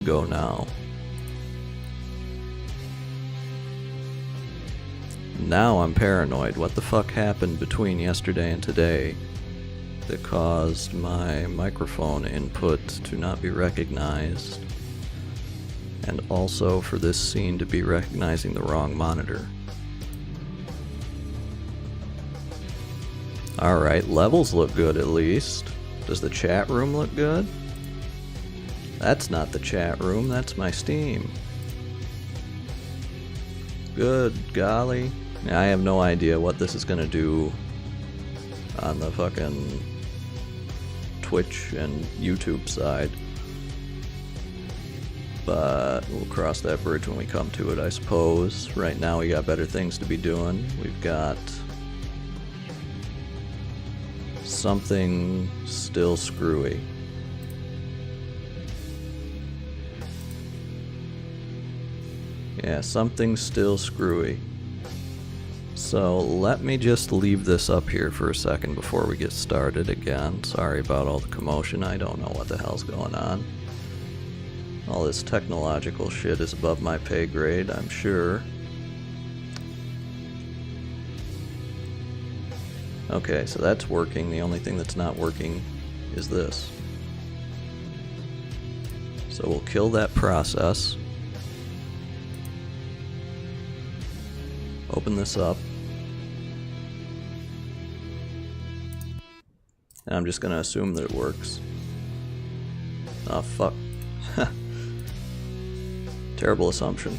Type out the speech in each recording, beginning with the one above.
Go now. Now I'm paranoid. What the fuck happened between yesterday and today that caused my microphone input to not be recognized, and also for this scene to be recognizing the wrong monitor? Alright, levels look good at least. Does the chat room look good? That's not the chat room, that's my Steam. Good golly. I have no idea what this is gonna do on the fucking Twitch and YouTube side. But we'll cross that bridge when we come to it, I suppose. Right now we got better things to be doing. We've got something still screwy. Yeah, something's still screwy. So let me just leave this up here for a second before we get started again. Sorry about all the commotion, I don't know what the hell's going on. All this technological shit is above my pay grade, I'm sure. Okay, so that's working. The only thing that's not working is this. So we'll kill that process. Open this up. And I'm just gonna assume that it works. Oh fuck. Terrible assumption.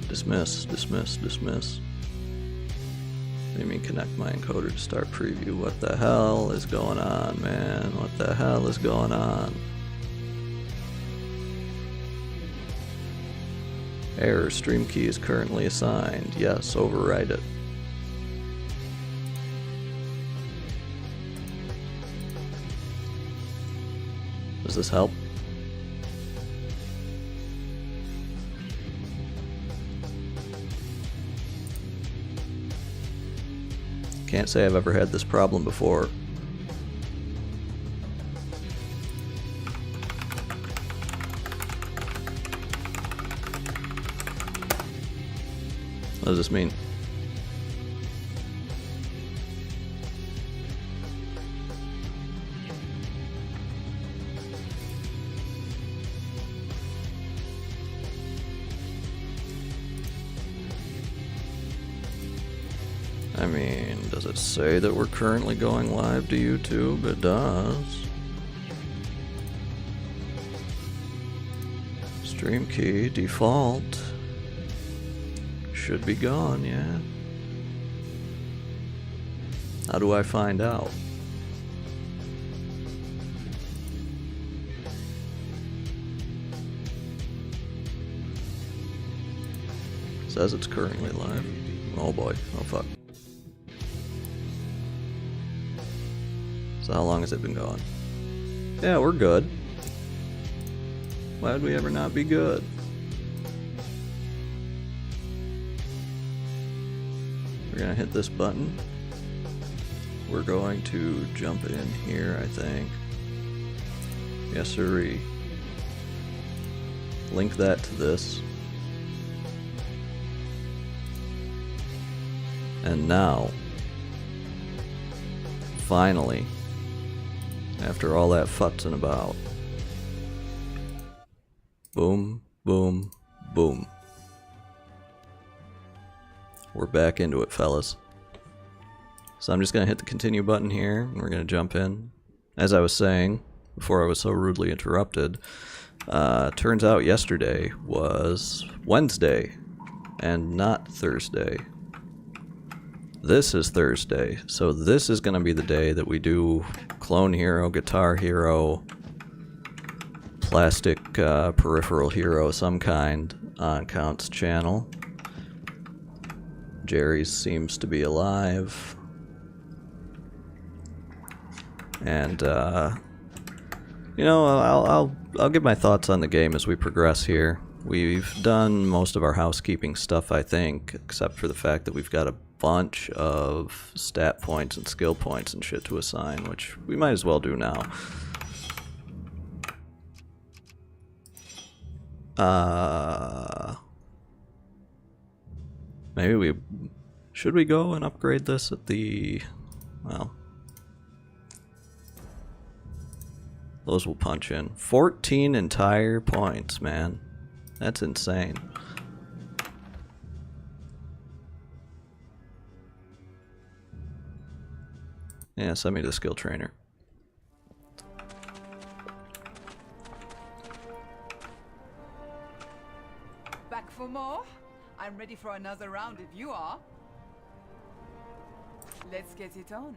Dismiss, dismiss, dismiss. Let me connect my encoder to start preview. What the hell is going on, man? What the hell is going on? Error, stream key is currently assigned. Yes, override it. Does this help? Can't say I've ever had this problem before. What does this mean? I mean, does it say that we're currently going live to YouTube? It does. Stream key, default. Should be gone, yeah. How do I find out? Says it's currently live. Oh boy, oh fuck. So how long has it been going? Yeah, we're good. Why would we ever not be good? We're gonna hit this button. We're going to jump in here, I think. Yes, sirree. Link that to this. And now, finally, after all that futzing about, boom, boom, boom. We're back into it, fellas. So I'm just gonna hit the continue button here, and we're gonna jump in. As I was saying, before I was so rudely interrupted, turns out yesterday was Wednesday, and not Thursday. This is Thursday, so this is gonna be the day that we do Clone Hero, Guitar Hero, Plastic Peripheral Hero, some kind, on Count's channel. Jerry's seems to be alive. And, you know, I'll give my thoughts on the game as we progress here. We've done most of our housekeeping stuff, I think, except for the fact that we've got a bunch of stat points and skill points and shit to assign, which we might as well do now. Maybe we... Should we go and upgrade this at the... Well... Those will punch in. 14 entire points, man. That's insane. Yeah, send me to the skill trainer. Back for more? I'm ready for another round if you are. Let's get it on.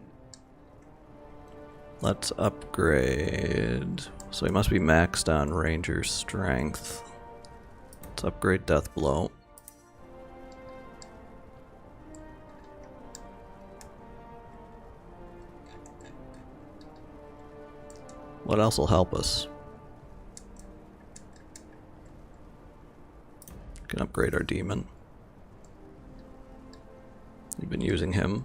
Let's upgrade. So he must be maxed on Ranger Strength. Let's upgrade Death Blow. What else will help us? Can upgrade our Demon. We've been using him.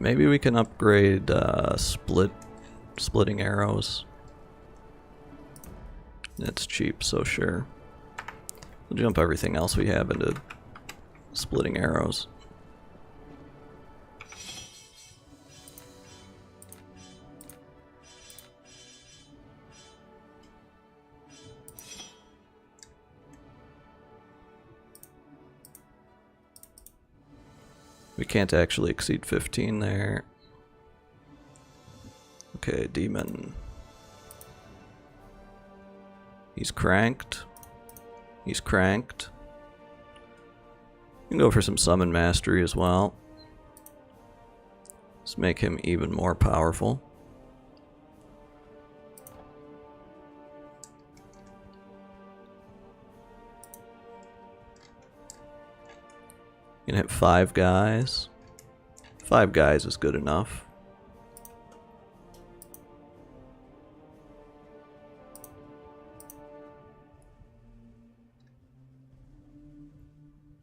Maybe we can upgrade splitting arrows. It's cheap, so sure. We'll jump everything else we have into splitting arrows. We can't actually exceed 15 there. Okay, Demon. He's cranked. He's cranked. We can go for some Summon Mastery as well. Let's make him even more powerful. You can hit 5 guys. 5 guys is good enough.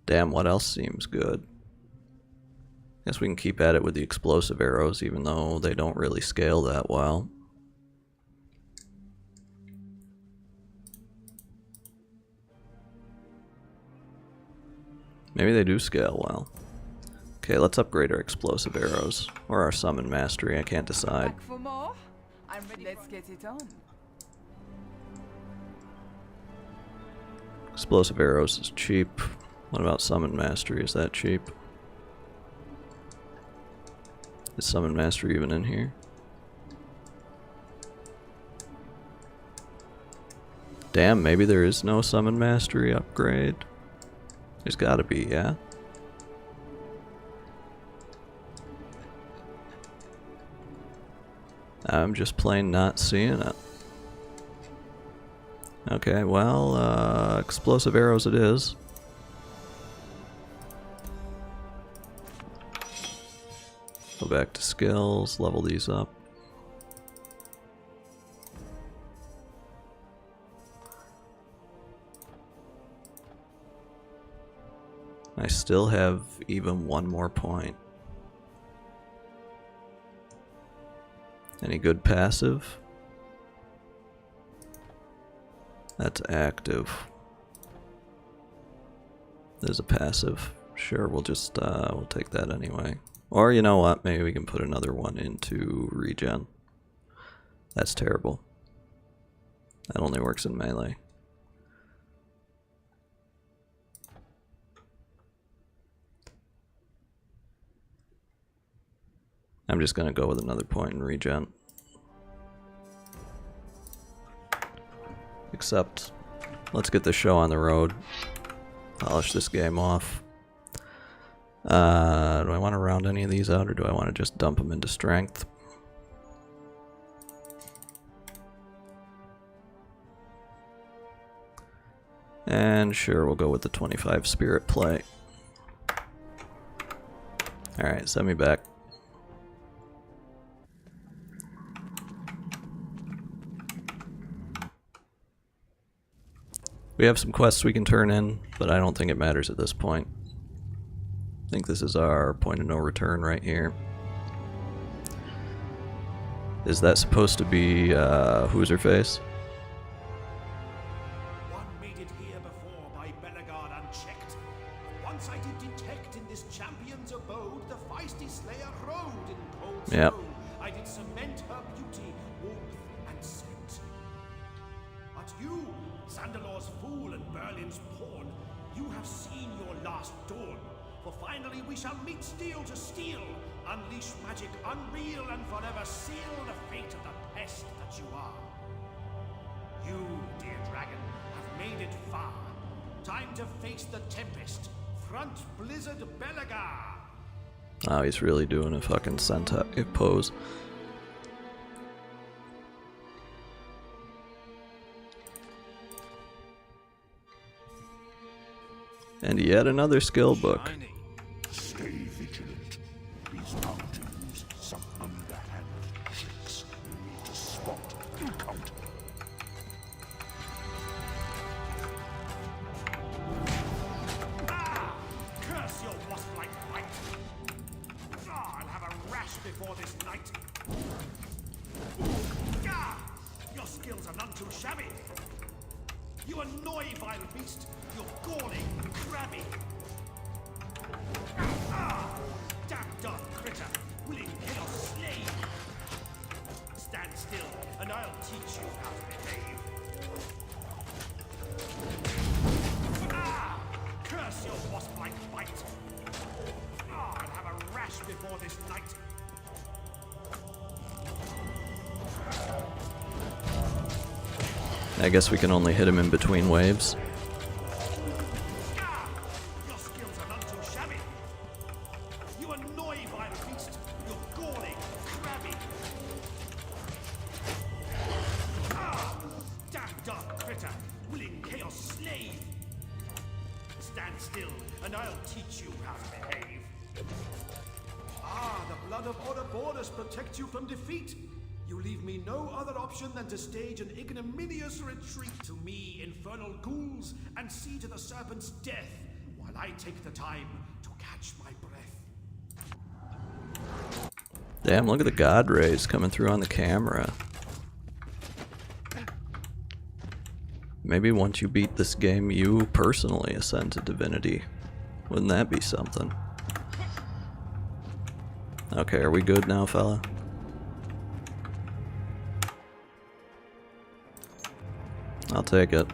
Damn, what else seems good? Guess we can keep at it with the explosive arrows, even though they don't really scale that well. Maybe they do scale well. Okay, let's upgrade our explosive arrows. Or our summon mastery, I can't decide. Back for more? I'm ready. Let's get it on. Explosive arrows is cheap. What about summon mastery? Is that cheap? Is summon mastery even in here? Damn, maybe there is no summon mastery upgrade. There's gotta be, yeah? I'm just plain not seeing it. Okay, well, explosive arrows it is. Go back to skills, level these up. I still have even one more point. Any good passive? That's active. There's a passive. Sure, we'll just we'll take that anyway. Or you know what? Maybe we can put another one into regen. That's terrible. That only works in melee. I'm just gonna go with another point in regen. Except, let's get the show on the road. Polish this game off. Do I want to round any of these out, or do I want to just dump them into strength? And sure, we'll go with the 25 spirit play. Alright, send me back. We have some quests we can turn in, but I don't think it matters at this point. I think this is our point of no return right here. Is that supposed to be, who's her face? One made it here before by Bellegarde unchecked. Once I did detect in this champion's abode the feisty slayer rode in cold Yep. snow. I did cement her beauty, warmth, and scent. But you, Sandalor's fool and Berlin's pawn, you have seen your last dawn. For finally we shall meet steel to steel, unleash magic unreal, and forever seal the fate of the pest that you are. You, dear dragon, have made it far. Time to face the tempest. Front blizzard Bellegarde. Oh, he's really doing a fucking sentai pose. And yet another skill book. Stay vigilant. These mountains, some underhand tricks. You need to spot and counter. Ah! Curse your wasp-like bite! Ah, I'll have a rash before this night. Ah! Your skills are none too shabby. You annoy, vile beast. You're galling, crabby. Ah! Damn dark critter, willing chaos slave. Stand still, and I'll teach you how to behave. Ah! Curse your wasp-like bite. Ah, I'll have a rash before this night. I guess we can only hit him in between waves. Ah! Your skills are none too shabby. You annoy, vile beast. You're galling, crabby. Ah! Damn dark critter, willing chaos slave. Stand still, and I'll teach you how to behave. Ah, the blood of Ouroboros protects you from defeat. You leave me no other option than to stage an ignominious retreat to me, infernal ghouls, and see to the serpent's death, while I take the time to catch my breath. Damn, look at the god rays coming through on the camera. Maybe once you beat this game, you personally ascend to divinity. Wouldn't that be something? Okay, are we good now, fella? I'll take it.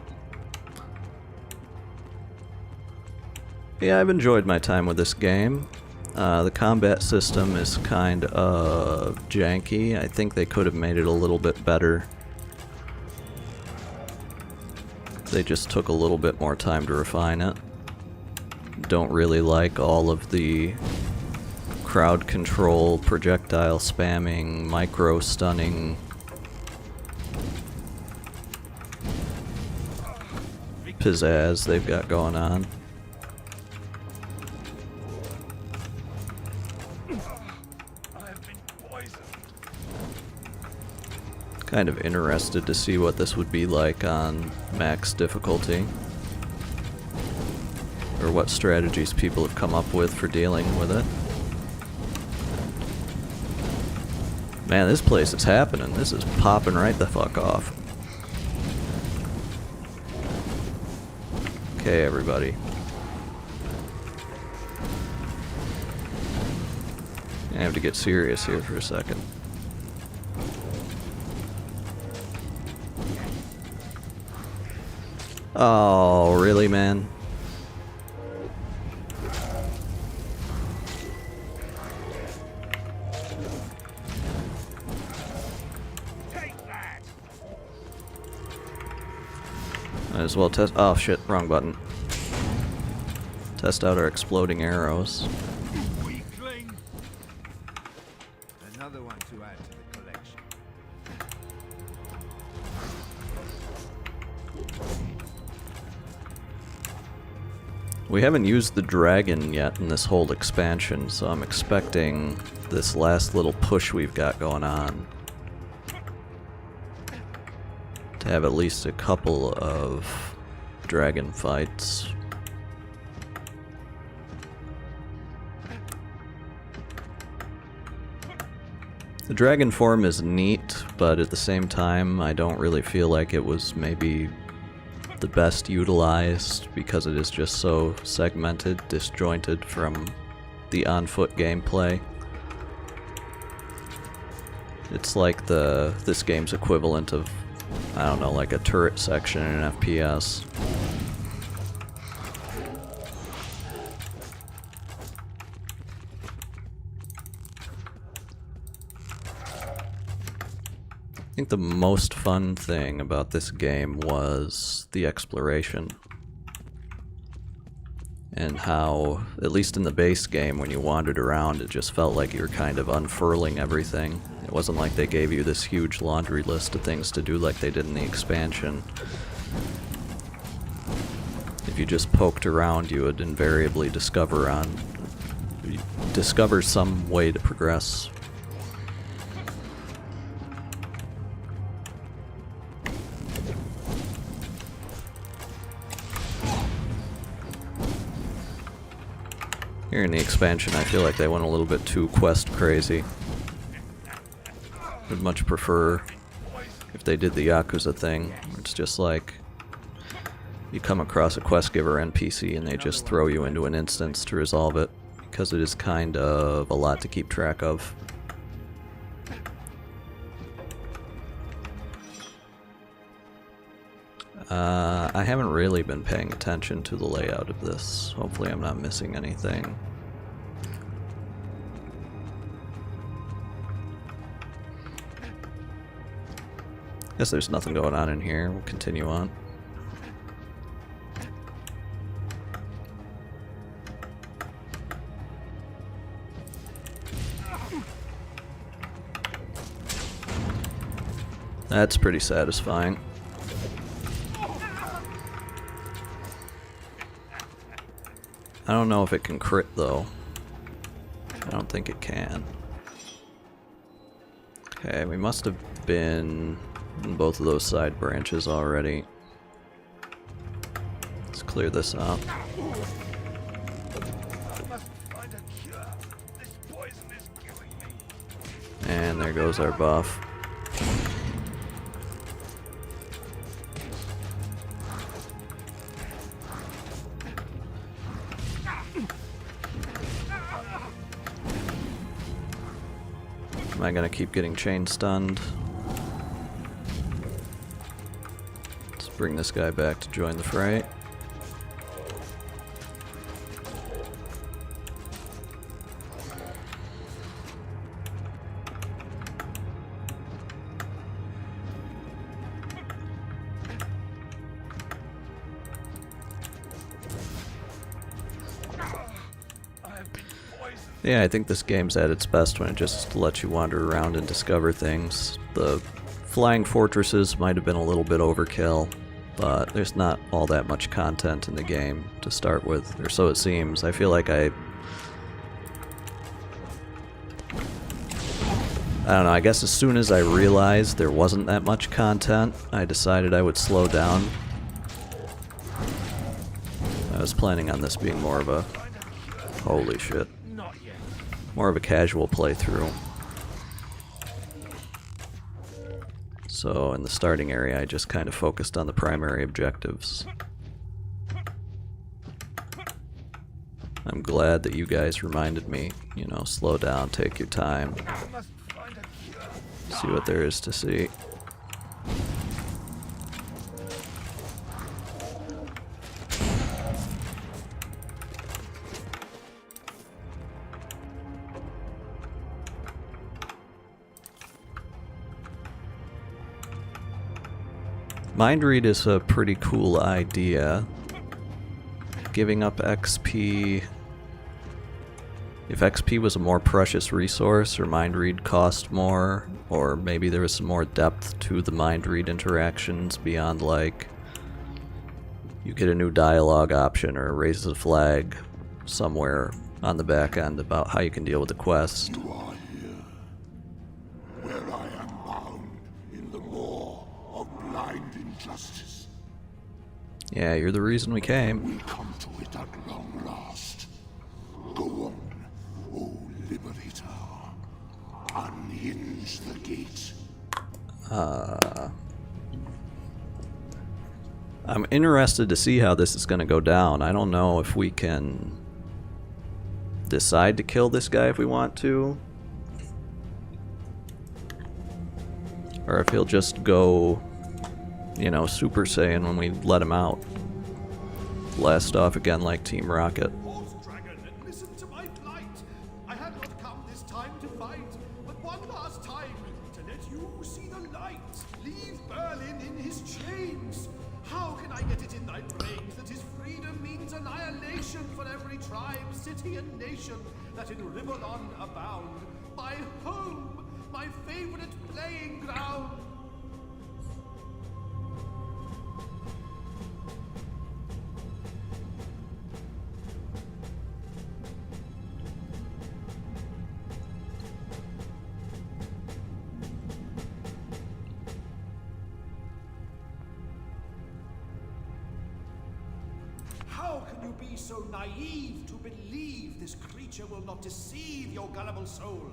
Yeah, I've enjoyed my time with this game. The combat system is kind of janky. I think they could have made it a little bit better. They just took a little bit more time to refine it. Don't really like all of the crowd control, projectile spamming, micro stunning, pizzazz they've got going on. Kind of interested to see what this would be like on max difficulty, or what strategies people have come up with for dealing with it. Man, this place is happening. This is popping right the fuck off. Okay, everybody. I have to get serious here for a second. Oh, really, man? Might as well test. Oh shit, wrong button. Test out our exploding arrows. Weakling. Another one to add to the collection. We haven't used the dragon yet in this whole expansion, so I'm expecting this last little push we've got going on to have at least a couple of dragon fights. The dragon form is neat, but at the same time, I don't really feel like it was maybe the best utilized because it is just so segmented, disjointed from the on-foot gameplay. It's like this game's equivalent of, I don't know, like a turret section in an FPS. I think the most fun thing about this game was the exploration. And how, at least in the base game, when you wandered around, it just felt like you were kind of unfurling everything. It wasn't like they gave you this huge laundry list of things to do like they did in the expansion. If you just poked around, you would invariably discover some way to progress. Here in the expansion, I feel like they went a little bit too quest crazy. Would much prefer if they did the Yakuza thing. It's just like you come across a quest giver NPC and they just throw you into an instance to resolve it, because it is kind of a lot to keep track of. I haven't really been paying attention to the layout of this. Hopefully I'm not missing anything. Guess there's nothing going on in here. We'll continue on. That's pretty satisfying. I don't know if it can crit though. I don't think it can. Okay, we must have been in both of those side branches already. Let's clear this out. And there goes our buff. Am I gonna keep getting chain stunned? Let's bring this guy back to join the fray. Yeah, I think this game's at its best when it just lets you wander around and discover things. The flying fortresses might have been a little bit overkill, but there's not all that much content in the game to start with, or so it seems. I feel like I don't know, I guess as soon as I realized there wasn't that much content, I decided I would slow down. I was planning on this being more of a... holy shit. More of a casual playthrough. So in the starting area I just kind of focused on the primary objectives. I'm glad that you guys reminded me, you know, slow down, take your time. See what there is to see. Mind read is a pretty cool idea. Giving up XP... If XP was a more precious resource, or mind read cost more, or maybe there was some more depth to the mind read interactions beyond, like, you get a new dialogue option or raises a flag somewhere on the back end about how you can deal with the quest. You are here, where I am bound in the maw of blind injustice. Yeah, you're the reason we came. We come to it at long last. Go on, O Liberator. Hinge the gate. I'm interested to see how this is going to go down. I don't know if we can decide to kill this guy if we want to, or if he'll just go, you know, Super Saiyan when we let him out. Blast off again like Team Rocket. Horse dragon, listen to my plight. I had not come this time to fight, but one last time to let you see the light. Leave Berlin in his chains. How can I get it in thy brains that his freedom means annihilation for every tribe, city, and nation that in Riverlon abound? My home, my favorite playing ground. How can you be so naive to believe this creature will not deceive your gullible soul?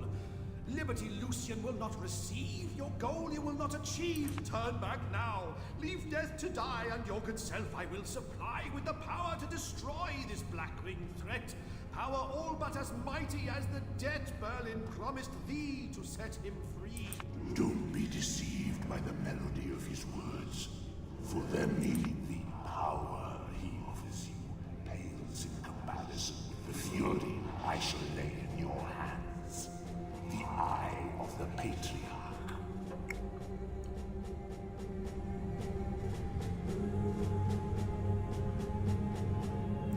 Liberty Lucian will not receive, your goal you will not achieve. Turn back now, leave death to die, and your good self I will supply with the power to destroy this black-winged threat. Power all but as mighty as the debt Berlin promised thee to set him free. Don't be deceived by the melody of his words, for their meaning, the power he offers you, pales in comparison with the fury I shall lay in your hands. The eye of the patriarch.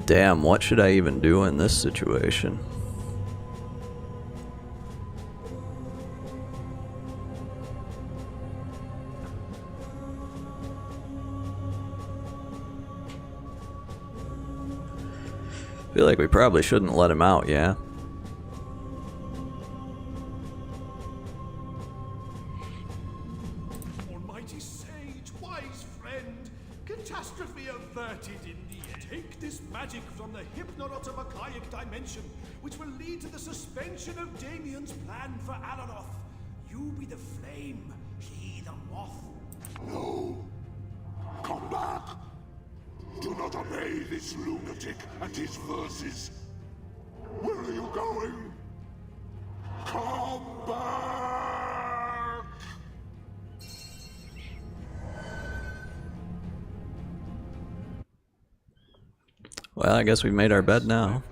Damn, what should I even do in this situation? I feel like we probably shouldn't let him out, yeah? Almighty sage, wise friend, catastrophe averted in the end. Take this magic from the hypno-automachiac dimension, which will lead to the suspension of Damien's plan for Alaroth. You be the flame, he the moth. No. Come back. Do not obey this lunatic and his verses. Where are you going? Come back! Well, I guess we've made our bed now.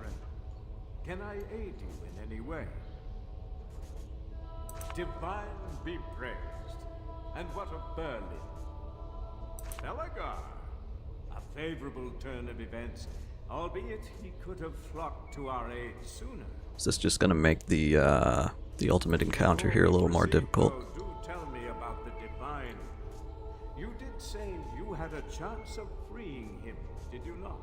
Can I aid you in any way? Divine be praised. And what of Berlin? Saga. A favorable turn of events, albeit he could have flocked to our aid sooner. Is this just gonna make the ultimate encounter here a little more difficult? Though, do tell me about the Divine. You did say you had a chance of freeing him, did you not?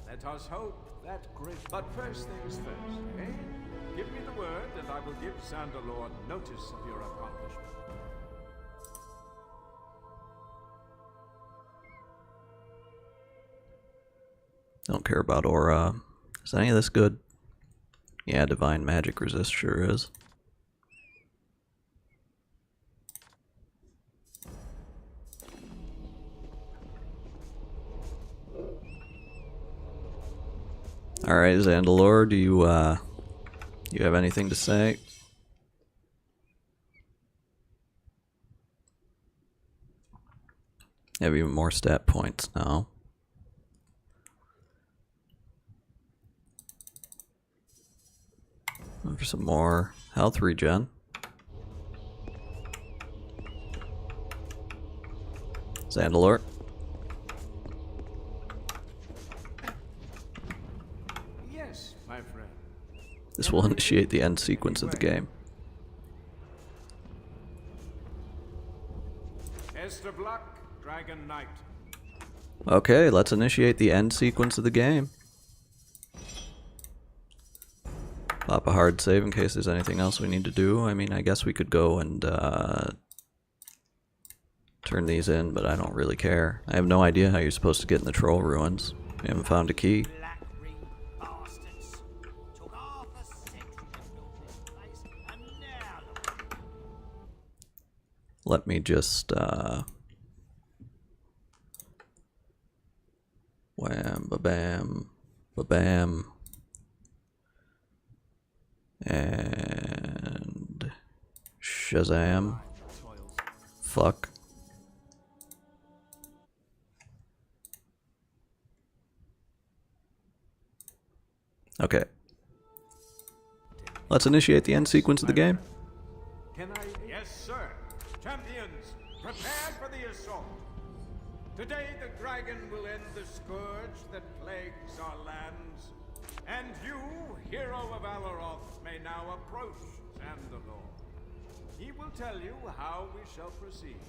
Let us hope that great... But first things first, eh? Give me the word, and I will give Sandalore notice of your accomplishment. Don't care about aura. Is any of this good? Yeah, divine magic resist sure is. Alright, Zandalore, do you have anything to say? Have even more stat points now. For some more health regen. Zandalore. Yes, my friend. This will initiate the end sequence of the game. Best of luck, Dragon Knight. Okay, let's initiate the end sequence of the game. Pop a hard save in case there's anything else we need to do. I mean, I guess we could go and turn these in, but I don't really care. I have no idea how you're supposed to get in the troll ruins. We haven't found a key. Black ring bastards. Took half a century to build this place, and let me just wham, ba-bam, ba-bam, and Shazam. Fuck. Okay. Let's initiate the end sequence of the game. Can I? Yes, sir. Champions, prepare for the assault. Today the dragon will end the scourge that plagues our lands. And you, hero of Alaroth, may now approach Sandalore. He will tell you how we shall proceed.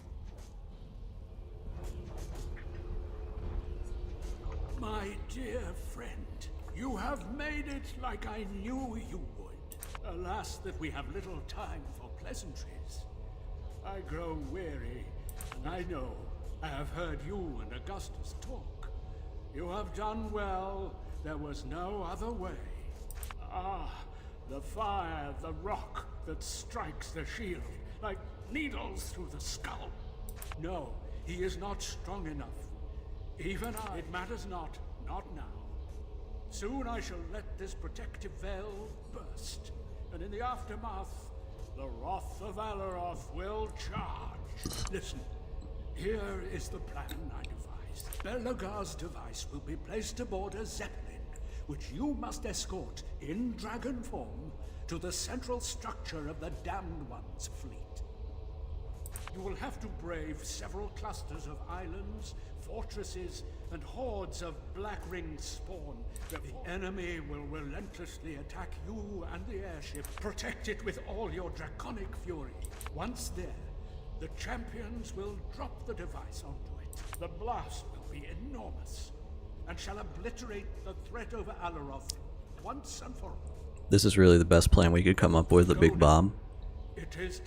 My dear friend, you have made it like I knew you would. Alas, that we have little time for pleasantries. I grow weary, and I know I have heard you and Augustus talk. You have done well. There was no other way. Ah, the fire, the rock that strikes the shield, like needles through the skull. No, he is not strong enough. Even I. It matters not now. Soon I shall let this protective veil burst, and in the aftermath, the wrath of Alaroth will charge. Listen, here is the plan I devised. Belagar's device will be placed aboard a zeppelin, which you must escort in dragon form to the central structure of the Damned One's fleet. You will have to brave several clusters of islands, fortresses, and hordes of black-ringed spawn. The enemy will relentlessly attack you and the airship. Protect it with all your draconic fury. Once there, the champions will drop the device onto it. The blast will be enormous, and shall obliterate the threat over Alaroth once and for all. This is really the best plan we could come up with, a big bomb. It is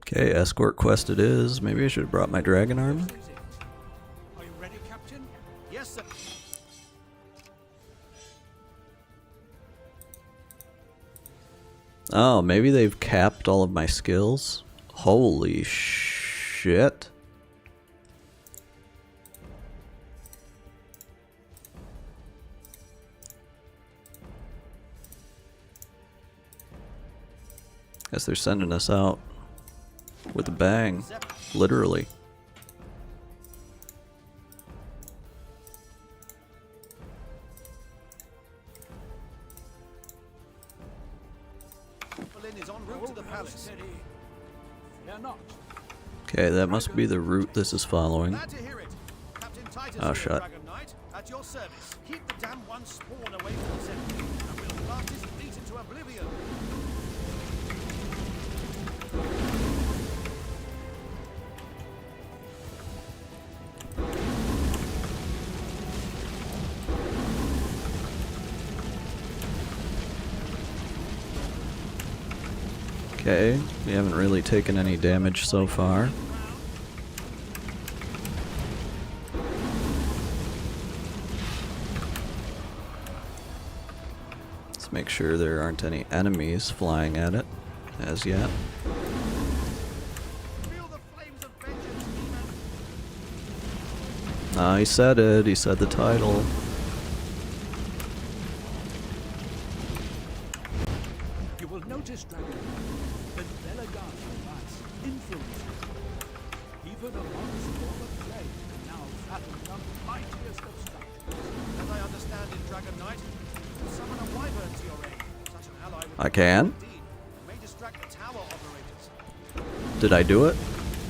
Okay, escort quest it is. Maybe I should have brought my dragon armor. Are you ready, Captain? Yes, sir. Oh, maybe they've capped all of my skills? Holy shit. Guess they're sending us out with a bang, literally. Is en route to the palace. They're not. Okay, that must be the route this is following. Glad to hear it. Captain Titus Oh, here, shut. Dragon Knight, at your service. Keep the damned one spawn away from the center, and we'll blast his fleet into oblivion. Okay, we haven't really taken any damage so far. Let's make sure there aren't any enemies flying at it as yet. Feel the flames of vengeance, demon. He said it. He said the title. You will notice, Dragon, that Belagar provides influence. Even a modest ball of flame can now fathom the mightiest of structures. As I understand it, Dragon Knight, summon a wyvern to your aid. Such an ally would I can? indeed may distract the tower operators. Did I do it?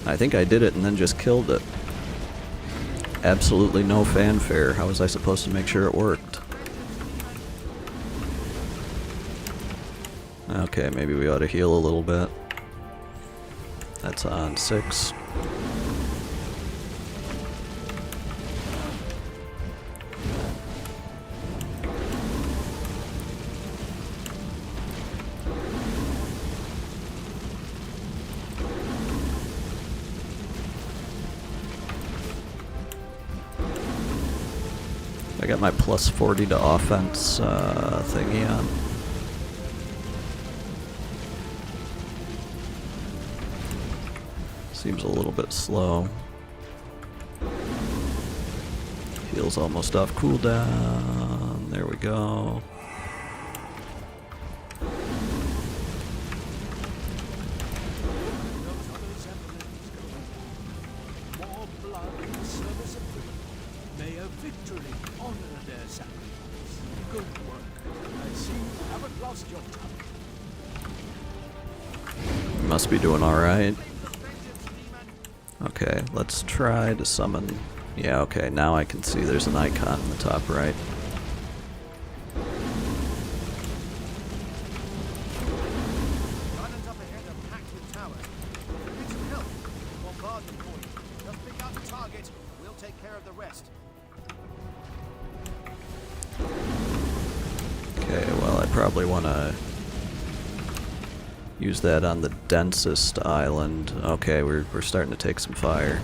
I think I did it and then just killed it. Absolutely no fanfare. How was I supposed to make sure it worked? Okay, maybe we ought to heal a little bit. That's on 6. I got my plus 40 to offense thingy on. Seems a little bit slow. Heal's almost off cooldown. There we go. Those others have limbs going down. More blood in the service of freedom. May a victory honor their sacrifice. Good work. I see you haven't lost your temper. Must be doing alright. Okay, let's try to summon. Yeah, okay, now I can see there's an icon in the top right. Cannons up ahead are packed with towers. Need some help. Bombard them for you. Just pick out the target. We'll take care of the rest. Okay, well, I probably want to use that on the densest island. Okay, we're starting to take some fire.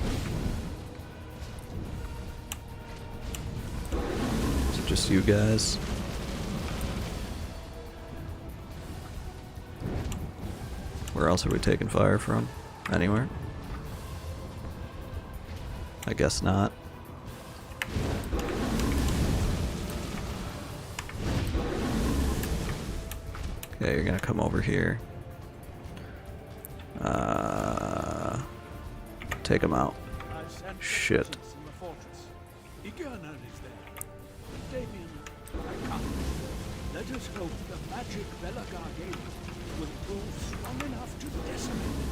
Is it just you guys? Where else are we taking fire from? Anywhere? I guess not. Okay, you're gonna come over here. Take him out. I've sent Shit. forces in the fortress. Igana is there. Damien, I come. Let us hope the magic Belagar gave us will prove strong enough to decimate them.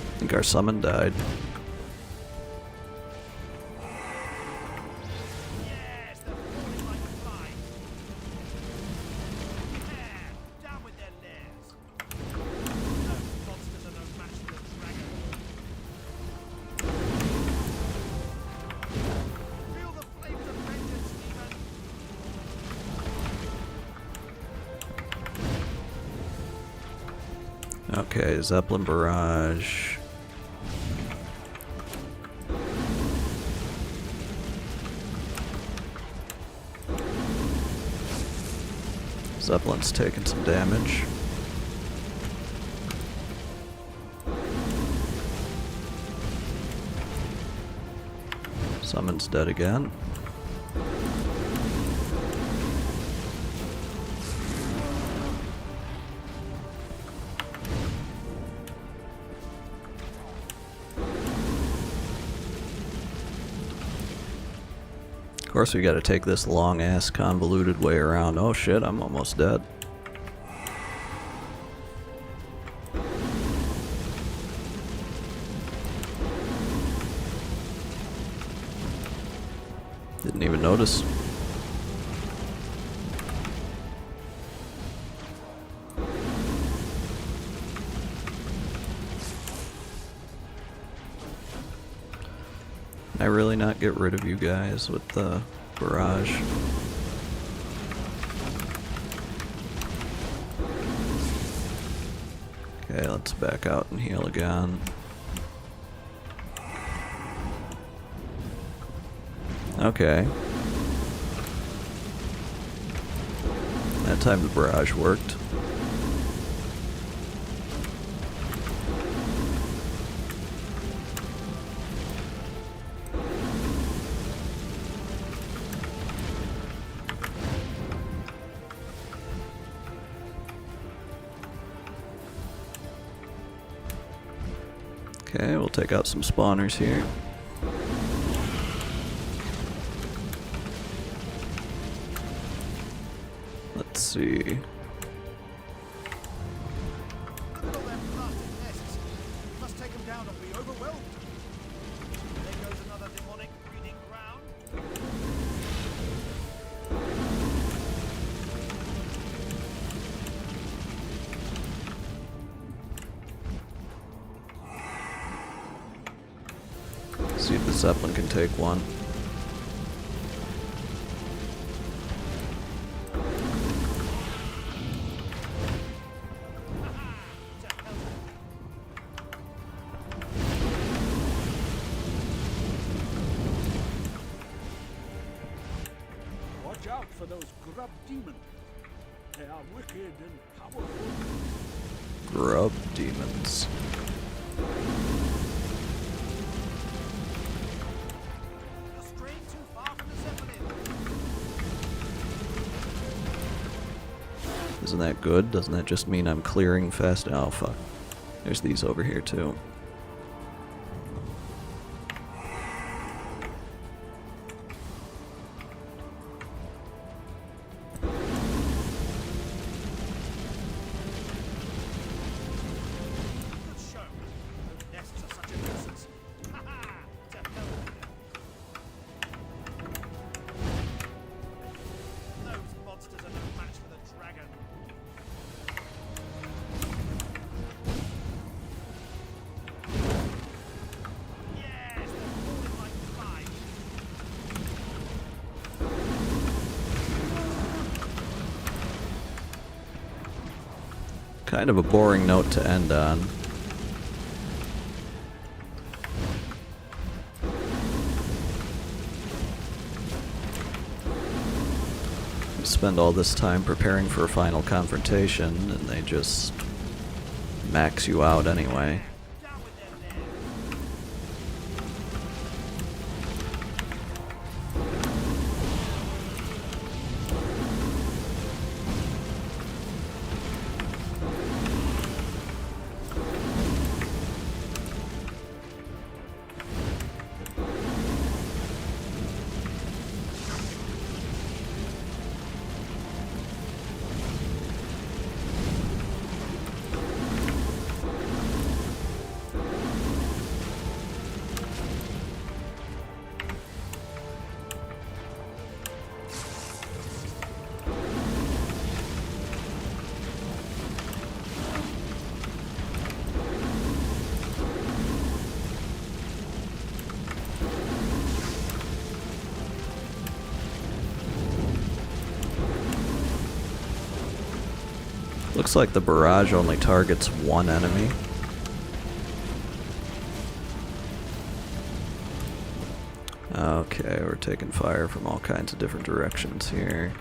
I think our summon died. Yes, they're falling like a fly. Yeah, down with their lairs. No monsters are no match for the dragon. Feel the flames of vengeance, demon. Okay, Zeppelin Barrage. Zeppelin's taking some damage. Summon's dead again. Of course, we gotta take this long ass convoluted way around. Oh shit, I'm almost dead. Didn't even notice. Can I really not get rid of you guys with the barrage? Okay, let's back out and heal again. Okay. That time the barrage worked. Okay, we'll take out some spawners here. Let's see. Look at all them blasted nests. Must take them down or be overwhelmed. There goes another demonic breeding ground. See if the Zeppelin can take one. Watch out for those grub demons. They are wicked and powerful. Grub demons. You're straying too far from the Zeppelin. Isn't that good? Doesn't that just mean I'm clearing fast? Oh, fuck. There's these over here, too. Good show. Those nests are such a nuisance. Ha ha! To hell with them. Those monsters are no match for the dragon. Yes, they're falling like flies. Kind of a boring note to end on. You spend all this time preparing for a final confrontation, and they just max you out anyway. Down with them there. Looks like the barrage only targets one enemy. Okay, we're taking fire from all kinds of different directions here.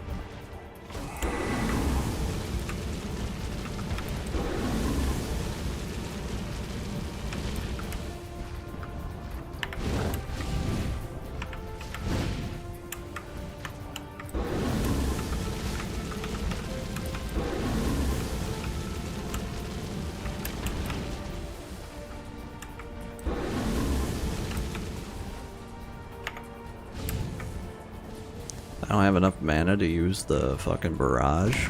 I don't have enough mana to use the fucking barrage.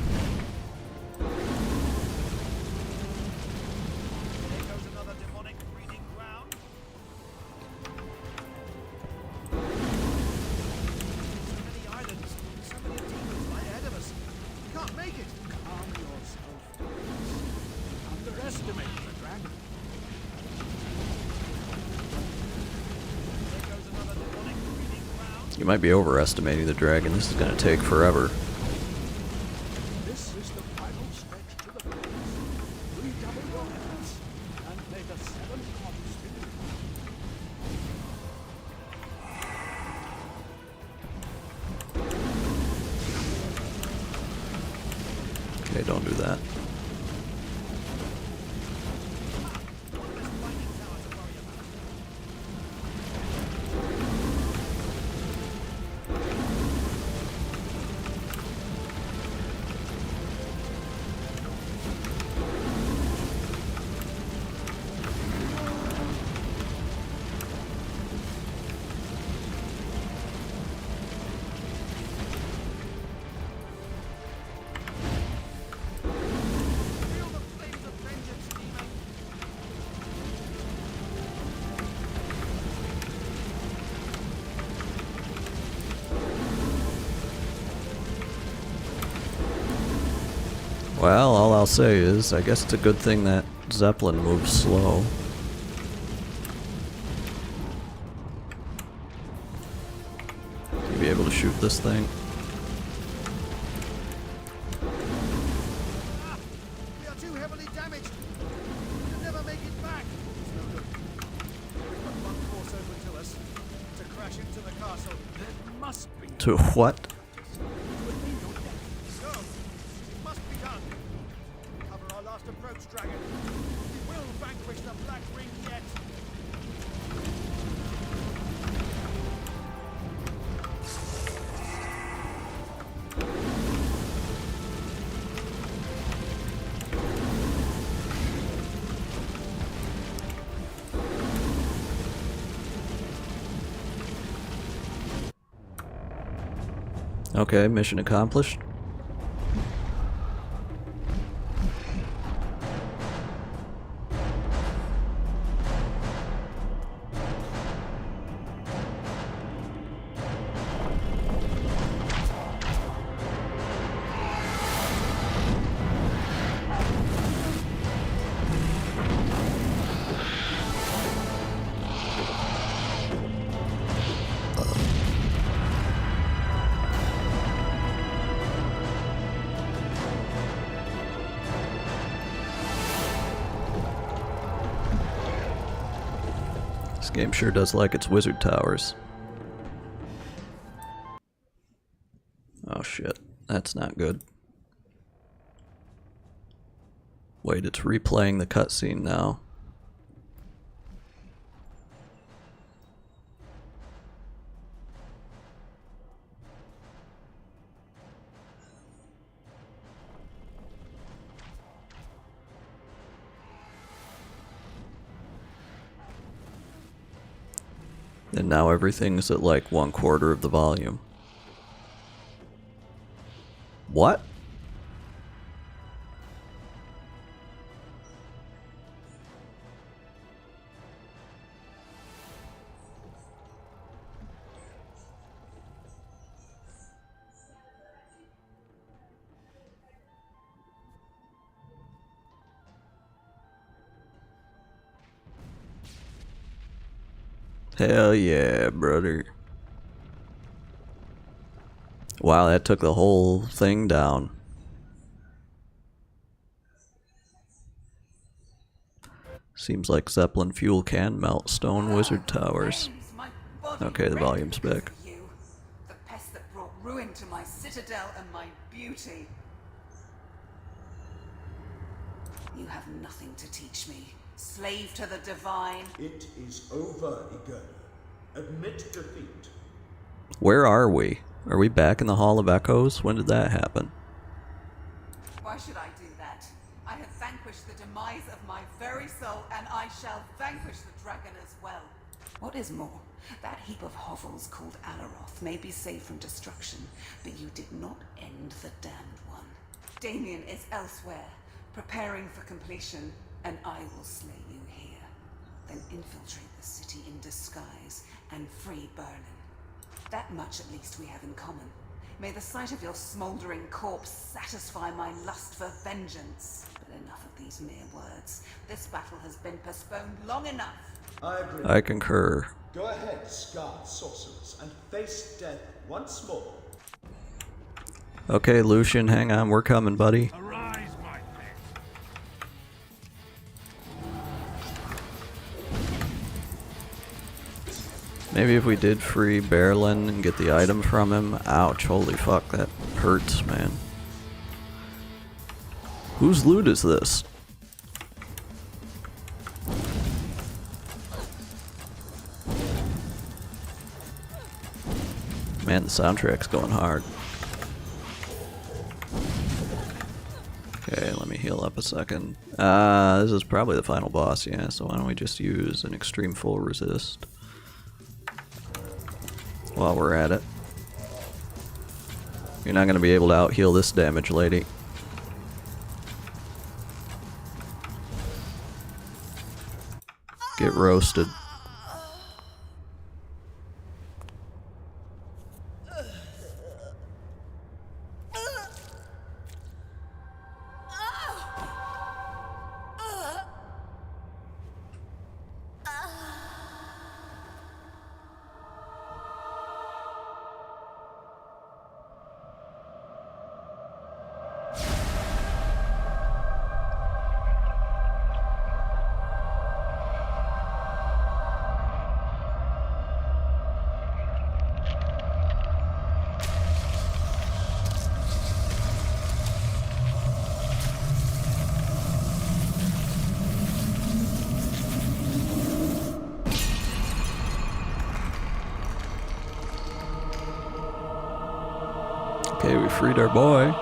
There goes another demonic breeding ground. So many islands, so many demons lie ahead of us. We can't make it. Calm yourself. You underestimate the dragon. There goes another demonic breeding ground. You might be overestimating the dragon. This is gonna take forever. This is the final stretch to the palace. Redouble your efforts, and may the seven gods be with you. Okay, don't do that. Well, all I'll say is, I guess it's a good thing that Zeppelin moves slow. You be able to shoot this thing? We are too heavily damaged. We'll never make it back. It's no good. We've got one course open to us. To crash into the castle. There must be. To what? No, it must be done. Cover our last approach, dragon. We will vanquish the Black Ring yet. Okay, mission accomplished. This game sure does like its wizard towers. Oh shit, that's not good. Wait, it's replaying the cutscene now. And now everything's at like 1/4 of the volume. What? Hell yeah, brother. Wow, that took the whole thing down. Seems like Zeppelin fuel can melt stone wizard towers. Okay, the volume's back. You, the pest that brought ruin to my citadel and my beauty. You have nothing to teach me. Slave to the divine. It is over, Igor. Admit defeat. Where are we? Are we back in the Hall of Echoes? When did that happen? Why should I do that? I have vanquished the demise of my very soul, and I shall vanquish the dragon as well. What is more, that heap of hovels called Alaroth may be saved from destruction, but you did not end the damned one. Damien is elsewhere, preparing for completion, and I will slay you here. Then infiltrate the city in disguise and free Berlin. That much at least we have in common. May the sight of your smoldering corpse satisfy my lust for vengeance. But enough of these mere words. This battle has been postponed long enough. I agree. I concur. Go ahead, scarred sorcerers, and face death once more. Okay, Lucian, hang on, we're coming, buddy. Arise, my pet. Maybe if we did free Berlin and get the item from him. Ouch, holy fuck, that hurts, man. Whose loot is this? Man, the soundtrack's going hard. Okay, let me heal up a second. This is probably the final boss, yeah, so why don't we just use an extreme full resist while we're at it. You're not going to be able to out-heal this damage, lady. Get roasted. Okay, we freed our boy.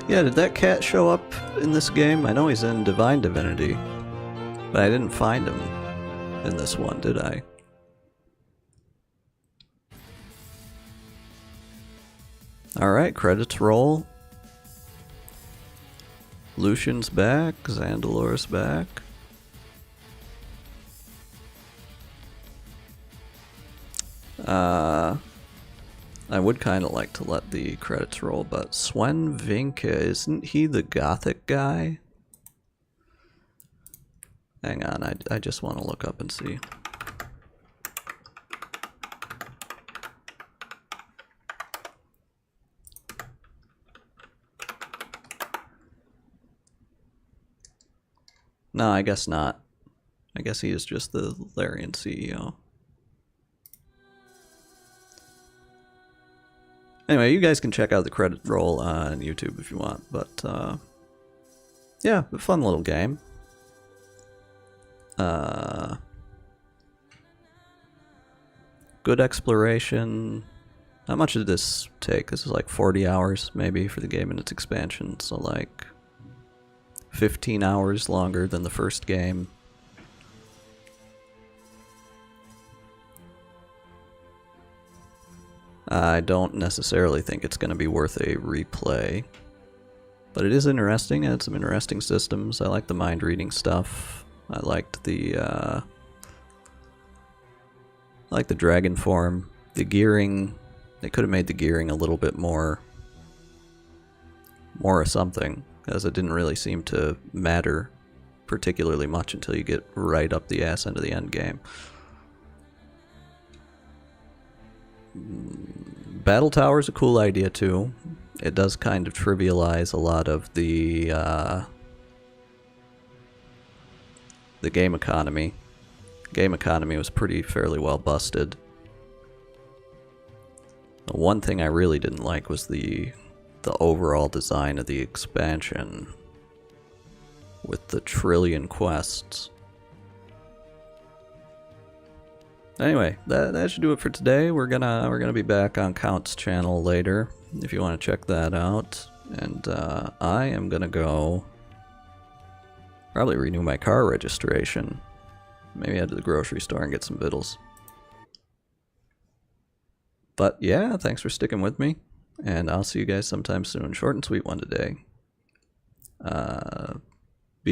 Yeah, did that cat show up in this game? I know he's in Divine Divinity, but I didn't find him in this one, did I? Alright, credits roll. Lucian's back, Xandalor's back. I would kind of like to let the credits roll, but Sven Vinke, isn't he the Gothic guy? Hang on, I just want to look up and see. No, I guess not. I guess he is just the Larian CEO. Anyway, you guys can check out the credit roll on YouTube if you want, but yeah, a fun little game. Good exploration. How much did this take? This is like 40 hours maybe for the game and its expansion, so like 15 hours longer than the first game. I don't necessarily think it's going to be worth a replay, but it is interesting. It had some interesting systems. I like the mind reading stuff. I liked the dragon form. The gearing, they could have made the gearing a little bit more of something, as it didn't really seem to matter particularly much until you get right up the ass end of the end game. Battle Tower is a cool idea too. It does kind of trivialize a lot of the game economy. Game economy was fairly well busted. The one thing I really didn't like was the overall design of the expansion with the trillion quests. Anyway, that should do it for today. We're gonna be back on Count's channel later if you want to check that out. And I am gonna go probably renew my car registration. Maybe head to the grocery store and get some vittles. But yeah, thanks for sticking with me, and I'll see you guys sometime soon. Short and sweet one today.